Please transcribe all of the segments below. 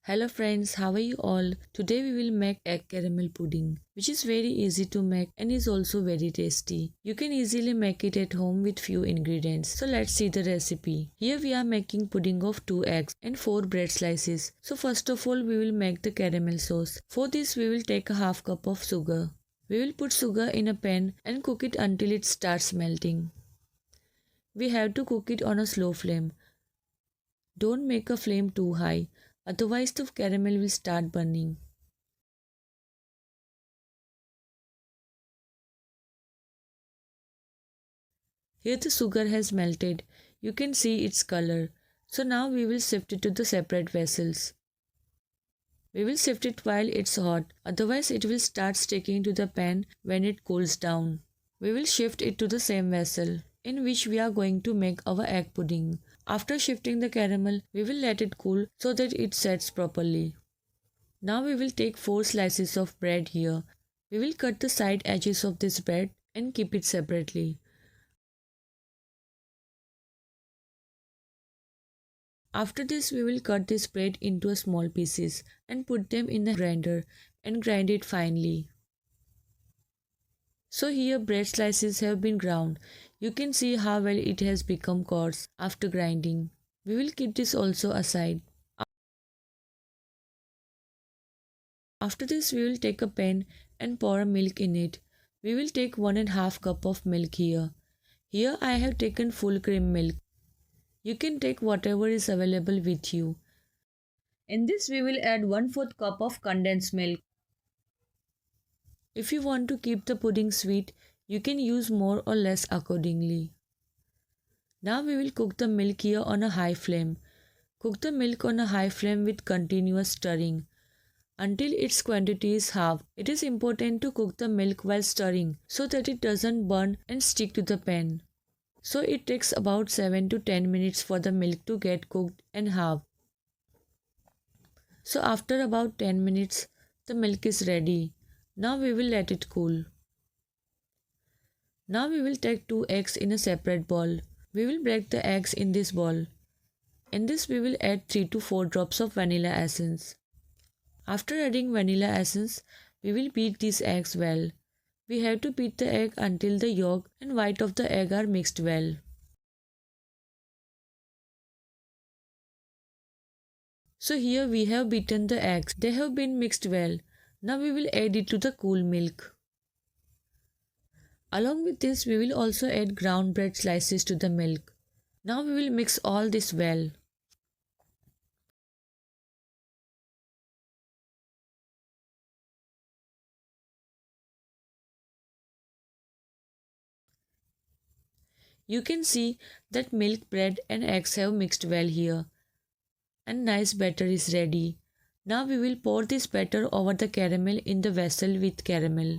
Hello friends, how are you all? Today we will make egg caramel pudding, which is very easy to make and is also very tasty. You can easily make it at home with few ingredients. So let's see the recipe. Here we are making pudding of 2 eggs and 4 bread slices. So first of all we will make the caramel sauce. For this we will take a half cup of sugar. We will put sugar in a pan and cook it until it starts melting. We have to cook it on a slow flame. Don't make a flame too high. Otherwise the caramel will start burning. Here the sugar has melted. You can see its color. So now we will shift it to the separate vessels. We will shift it while it's hot. Otherwise it will start sticking to the pan when it cools down. We will shift it to the same vessel in which we are going to make our egg pudding. After shifting the caramel, we will let it cool so that it sets properly. Now we will take 4 slices of bread here. We will cut the side edges of this bread and keep it separately. After this we will cut this bread into small pieces and put them in the grinder and grind it finely. So here bread slices have been ground. You can see how well it has become coarse after grinding. We will keep this also aside. After this we will take a pan and pour milk in it. We will take 1.5 cup of milk here. Here I have taken full cream milk. You can take whatever is available with you. In this we will add 1/4 cup of condensed milk. If you want to keep the pudding sweet, you can use more or less accordingly. Now we will cook the milk here on a high flame. Cook the milk on a high flame with continuous stirring until its quantity is halved. It is important to cook the milk while stirring so that it doesn't burn and stick to the pan. So it takes about 7 to 10 minutes for the milk to get cooked and halved. So after about 10 minutes, the milk is ready. Now we will let it cool. Now we will take 2 eggs in a separate bowl. We will break the eggs in this bowl. In this we will add 3 to 4 drops of vanilla essence. After adding vanilla essence, we will beat these eggs well. We have to beat the egg until the yolk and white of the egg are mixed well. So here we have beaten the eggs. They have been mixed well. Now we will add it to the cool milk. Along with this we will also add ground bread slices to the milk. Now we will mix all this well. You can see that milk, bread and eggs have mixed well here. And nice batter is ready. Now we will pour this batter over the caramel in the vessel with caramel.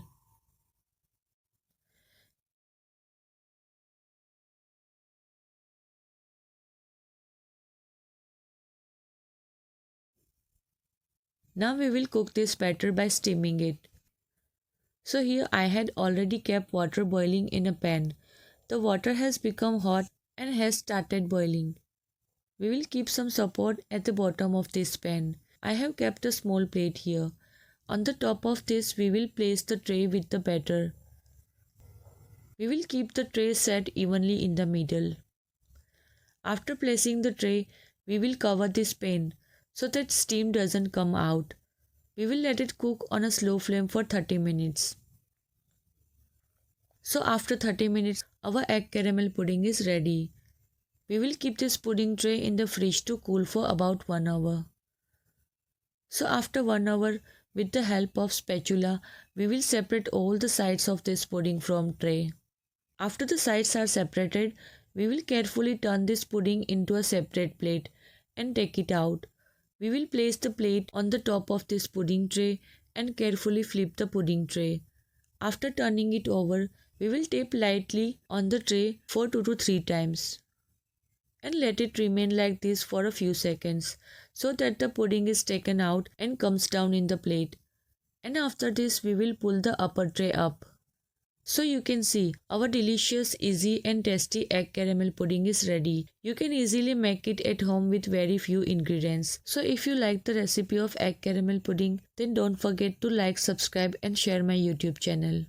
Now we will cook this batter by steaming it. So here I had already kept water boiling in a pan. The water has become hot and has started boiling. We will keep some support at the bottom of this pan. I have kept a small plate here. On the top of this we will place the tray with the batter. We will keep the tray set evenly in the middle. After placing the tray, we will cover this pan so that steam doesn't come out. We will let it cook on a slow flame for 30 minutes. So after 30 minutes, our egg caramel pudding is ready. We will keep this pudding tray in the fridge to cool for about 1 hour. So after 1 hour, with the help of spatula, we will separate all the sides of this pudding from tray. After the sides are separated, we will carefully turn this pudding into a separate plate and take it out. We will place the plate on the top of this pudding tray and carefully flip the pudding tray. After turning it over, we will tap lightly on the tray for 2 to 3 times and let it remain like this for a few seconds so that the pudding is taken out and comes down in the plate. And after this we will pull the upper tray up. So you can see our delicious, easy and tasty egg caramel pudding is ready. You can easily make it at home with very few ingredients. So if you like the recipe of egg caramel pudding, then don't forget to like, subscribe and share my YouTube channel.